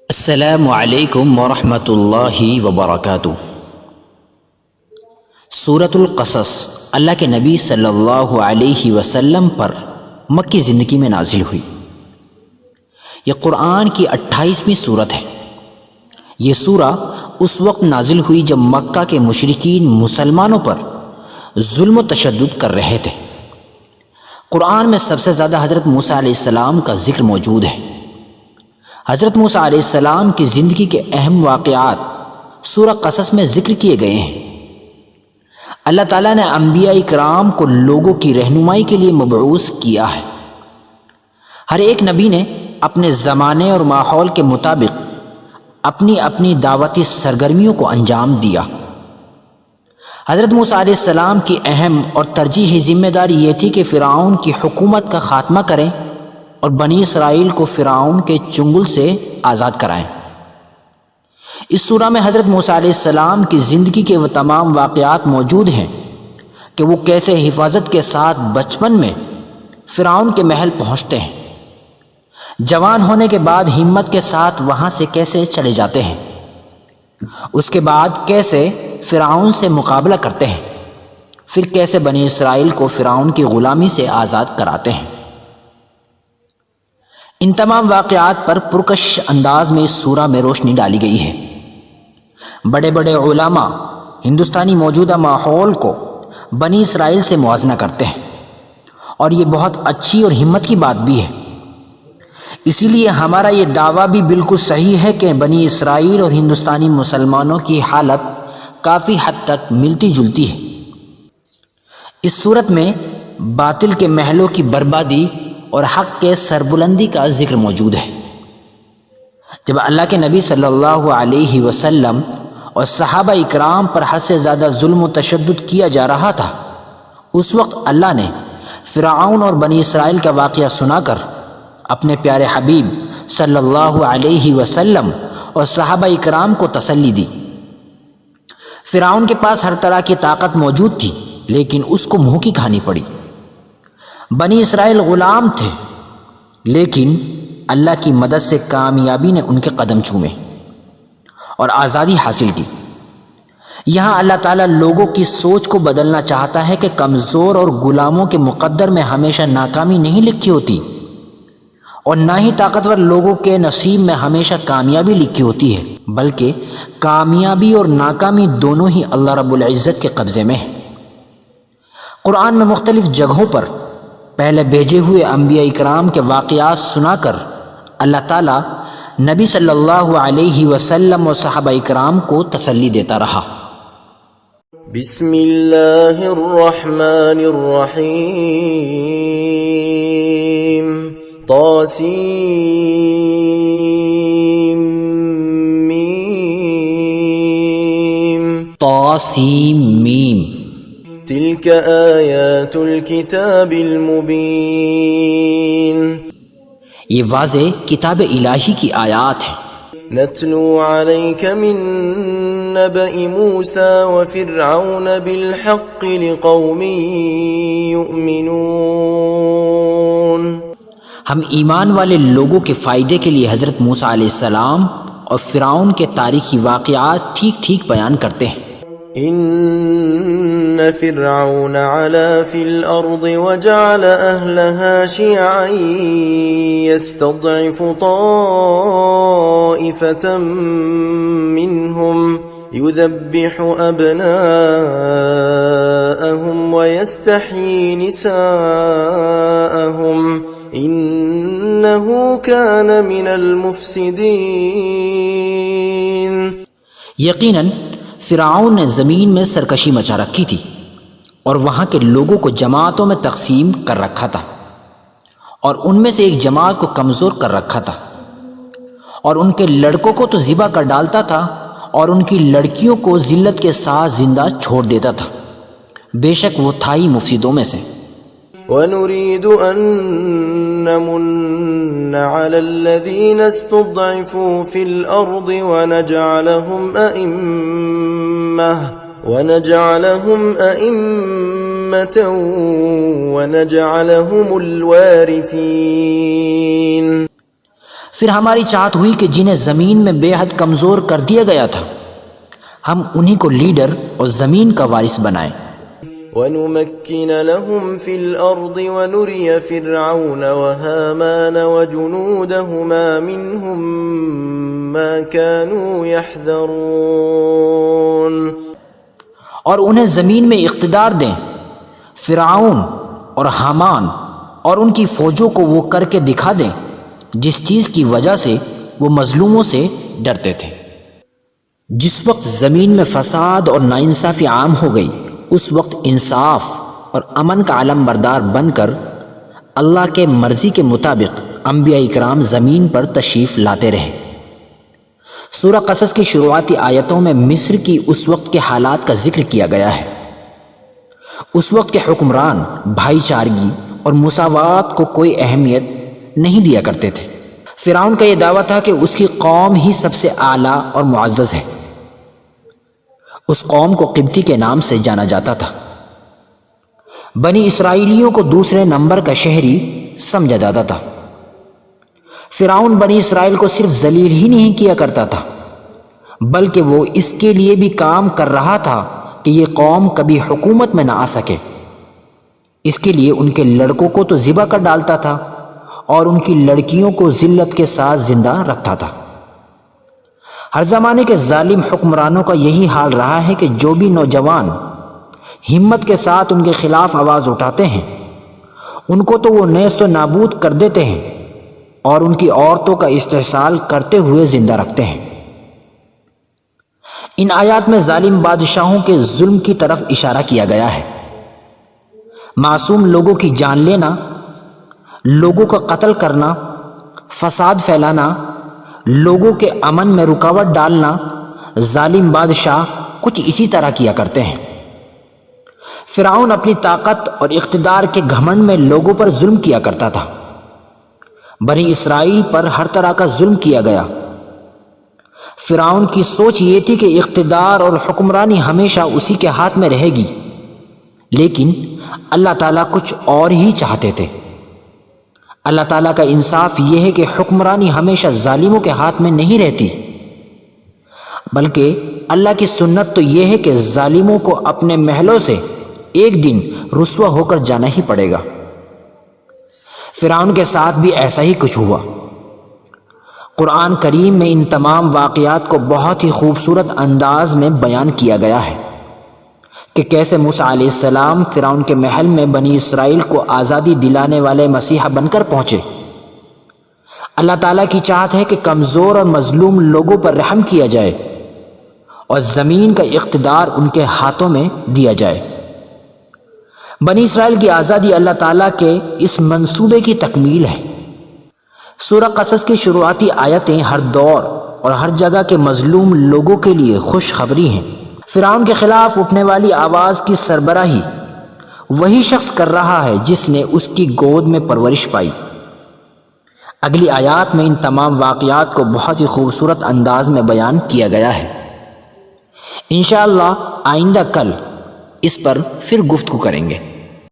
السلام علیکم ورحمۃ اللہ وبرکاتہ۔ سورۃ القصص اللہ کے نبی صلی اللہ علیہ وسلم پر مکی زندگی میں نازل ہوئی۔ یہ قرآن کی 28ویں سورت ہے۔ یہ سورہ اس وقت نازل ہوئی جب مکہ کے مشرکین مسلمانوں پر ظلم و تشدد کر رہے تھے۔ قرآن میں سب سے زیادہ حضرت موسیٰ علیہ السلام کا ذکر موجود ہے۔ حضرت موسیٰ علیہ السلام کی زندگی کے اہم واقعات سورہ قصص میں ذکر کیے گئے ہیں۔ اللہ تعالیٰ نے انبیاء کرام کو لوگوں کی رہنمائی کے لیے مبعوث کیا ہے۔ ہر ایک نبی نے اپنے زمانے اور ماحول کے مطابق اپنی اپنی دعوتی سرگرمیوں کو انجام دیا۔ حضرت موسیٰ علیہ السلام کی اہم اور ترجیحی ذمہ داری یہ تھی کہ فرعون کی حکومت کا خاتمہ کریں اور بنی اسرائیل کو فرعون کے چنگل سے آزاد کرائیں۔ اس سورہ میں حضرت موسیٰ علیہ السلام کی زندگی کے وہ تمام واقعات موجود ہیں کہ وہ کیسے حفاظت کے ساتھ بچپن میں فرعون کے محل پہنچتے ہیں، جوان ہونے کے بعد ہمت کے ساتھ وہاں سے کیسے چلے جاتے ہیں، اس کے بعد کیسے فرعون سے مقابلہ کرتے ہیں، پھر کیسے بنی اسرائیل کو فرعون کی غلامی سے آزاد کراتے ہیں۔ ان تمام واقعات پر پرکشش انداز میں اس سورہ میں روشنی ڈالی گئی ہے۔ بڑے بڑے علماء ہندوستانی موجودہ ماحول کو بنی اسرائیل سے موازنہ کرتے ہیں، اور یہ بہت اچھی اور ہمت کی بات بھی ہے۔ اسی لیے ہمارا یہ دعویٰ بھی بالکل صحیح ہے کہ بنی اسرائیل اور ہندوستانی مسلمانوں کی حالت کافی حد تک ملتی جلتی ہے۔ اس صورت میں باطل کے محلوں کی بربادی اور حق کے سربلندی کا ذکر موجود ہے۔ جب اللہ کے نبی صلی اللہ علیہ وسلم اور صحابہ اکرام پر حد سے زیادہ ظلم و تشدد کیا جا رہا تھا، اس وقت اللہ نے فرعون اور بنی اسرائیل کا واقعہ سنا کر اپنے پیارے حبیب صلی اللہ علیہ وسلم اور صحابہ اکرام کو تسلی دی۔ فرعون کے پاس ہر طرح کی طاقت موجود تھی، لیکن اس کو منہ کی کھانی پڑی۔ بنی اسرائیل غلام تھے، لیکن اللہ کی مدد سے کامیابی نے ان کے قدم چومے اور آزادی حاصل کی۔ یہاں اللہ تعالیٰ لوگوں کی سوچ کو بدلنا چاہتا ہے کہ کمزور اور غلاموں کے مقدر میں ہمیشہ ناکامی نہیں لکھی ہوتی، اور نہ ہی طاقتور لوگوں کے نصیب میں ہمیشہ کامیابی لکھی ہوتی ہے، بلکہ کامیابی اور ناکامی دونوں ہی اللہ رب العزت کے قبضے میں ہے۔ قرآن میں مختلف جگہوں پر پہلے بھیجے ہوئے انبیاء اکرام کے واقعات سنا کر اللہ تعالیٰ نبی صلی اللہ علیہ وسلم اور صحابہ اکرام کو تسلی دیتا رہا۔ بسم اللہ الرحمن الرحیم۔ طاسیم طاسیم میم۔ تلك آیات الکتاب المبین۔ یہ واضح کتاب الہی کی آیات ہیں۔ نتلو علیک من نبأ موسیٰ وفرعون بالحق لقوم یؤمنون۔ ہم ایمان والے لوگوں کے فائدے کے لیے حضرت موسیٰ علیہ السلام اور فرعون کے تاریخی واقعات ٹھیک ٹھیک بیان کرتے ہیں۔ ان فرعون علا فی الارض وجعل اہلها شیعا یستضعف طائفة منهم یذبح ابناءهم ویستحیی نساءهم انه كان من المفسدین۔ یقیناً فرعون نے زمین میں سرکشی مچا رکھی تھی اور وہاں کے لوگوں کو جماعتوں میں تقسیم کر رکھا تھا، اور ان میں سے ایک جماعت کو کمزور کر رکھا تھا، اور ان کے لڑکوں کو تو ذبح کر ڈالتا تھا اور ان کی لڑکیوں کو ذلت کے ساتھ زندہ چھوڑ دیتا تھا۔ بے شک وہ تھا ہی مفسدوں میں سے۔ وَنُرِيدُ أَن نَّمُنَّ عَلَى الَّذِينَ اسْتُضْعِفُوا فِي الْأَرْضِ وَنَجْعَلَهُمْ أَئِمَّةً وَنَجْعَلَهُمُ الْوَارِثِينَ۔ پھر ہماری چاہت ہوئی کہ جنہیں زمین میں بے حد کمزور کر دیا گیا تھا ہم انہی کو لیڈر اور زمین کا وارث بنائیں، ونمكن لهم في الأرض ونري فرعون وهامان وجنودهما منهم ما كانوا يحذرون، اور انہیں زمین میں اقتدار دیں، فرعون اور حامان اور ان کی فوجوں کو وہ کر کے دکھا دیں جس چیز کی وجہ سے وہ مظلوموں سے ڈرتے تھے۔ جس وقت زمین میں فساد اور ناانصافی عام ہو گئی اس وقت انصاف اور امن کا علم بردار بن کر اللہ کے مرضی کے مطابق انبیاء اکرام زمین پر تشریف لاتے رہے۔ سورہ قصص کی شروعاتی آیتوں میں مصر کی اس وقت کے حالات کا ذکر کیا گیا ہے۔ اس وقت کے حکمران بھائی چارگی اور مساوات کو کوئی اہمیت نہیں دیا کرتے تھے۔ فرعون کا یہ دعویٰ تھا کہ اس کی قوم ہی سب سے اعلیٰ اور معزز ہے۔ اس قوم کو قبطی کے نام سے جانا جاتا تھا۔ بنی اسرائیلیوں کو دوسرے نمبر کا شہری سمجھا جاتا تھا۔ فرعون بنی اسرائیل کو صرف ذلیل ہی نہیں کیا کرتا تھا بلکہ وہ اس کے لیے بھی کام کر رہا تھا کہ یہ قوم کبھی حکومت میں نہ آ سکے۔ اس کے لیے ان کے لڑکوں کو تو ذبح کر ڈالتا تھا اور ان کی لڑکیوں کو ذلت کے ساتھ زندہ رکھتا تھا۔ ہر زمانے کے ظالم حکمرانوں کا یہی حال رہا ہے کہ جو بھی نوجوان ہمت کے ساتھ ان کے خلاف آواز اٹھاتے ہیں ان کو تو وہ نیست و نابود کر دیتے ہیں اور ان کی عورتوں کا استحصال کرتے ہوئے زندہ رکھتے ہیں۔ ان آیات میں ظالم بادشاہوں کے ظلم کی طرف اشارہ کیا گیا ہے۔ معصوم لوگوں کی جان لینا، لوگوں کا قتل کرنا، فساد پھیلانا، لوگوں کے امن میں رکاوٹ ڈالنا، ظالم بادشاہ کچھ اسی طرح کیا کرتے ہیں۔ فرعون اپنی طاقت اور اقتدار کے گھمنڈ میں لوگوں پر ظلم کیا کرتا تھا۔ بنی اسرائیل پر ہر طرح کا ظلم کیا گیا۔ فرعون کی سوچ یہ تھی کہ اقتدار اور حکمرانی ہمیشہ اسی کے ہاتھ میں رہے گی، لیکن اللہ تعالیٰ کچھ اور ہی چاہتے تھے۔ اللہ تعالیٰ کا انصاف یہ ہے کہ حکمرانی ہمیشہ ظالموں کے ہاتھ میں نہیں رہتی، بلکہ اللہ کی سنت تو یہ ہے کہ ظالموں کو اپنے محلوں سے ایک دن رسوا ہو کر جانا ہی پڑے گا۔ فرعون کے ساتھ بھی ایسا ہی کچھ ہوا۔ قرآن کریم میں ان تمام واقعات کو بہت ہی خوبصورت انداز میں بیان کیا گیا ہے کہ کیسے موسیٰ علیہ السلام فرعون کے محل میں بنی اسرائیل کو آزادی دلانے والے مسیحا بن کر پہنچے۔ اللہ تعالیٰ کی چاہت ہے کہ کمزور اور مظلوم لوگوں پر رحم کیا جائے اور زمین کا اقتدار ان کے ہاتھوں میں دیا جائے۔ بنی اسرائیل کی آزادی اللہ تعالیٰ کے اس منصوبے کی تکمیل ہے۔ سورہ قصص کی شروعاتی آیتیں ہر دور اور ہر جگہ کے مظلوم لوگوں کے لیے خوشخبری ہیں۔ فرعون کے خلاف اٹھنے والی آواز کی سربراہی وہی شخص کر رہا ہے جس نے اس کی گود میں پرورش پائی۔ اگلی آیات میں ان تمام واقعات کو بہت ہی خوبصورت انداز میں بیان کیا گیا ہے۔ انشاءاللہ آئندہ کل اس پر پھر گفتگو کریں گے۔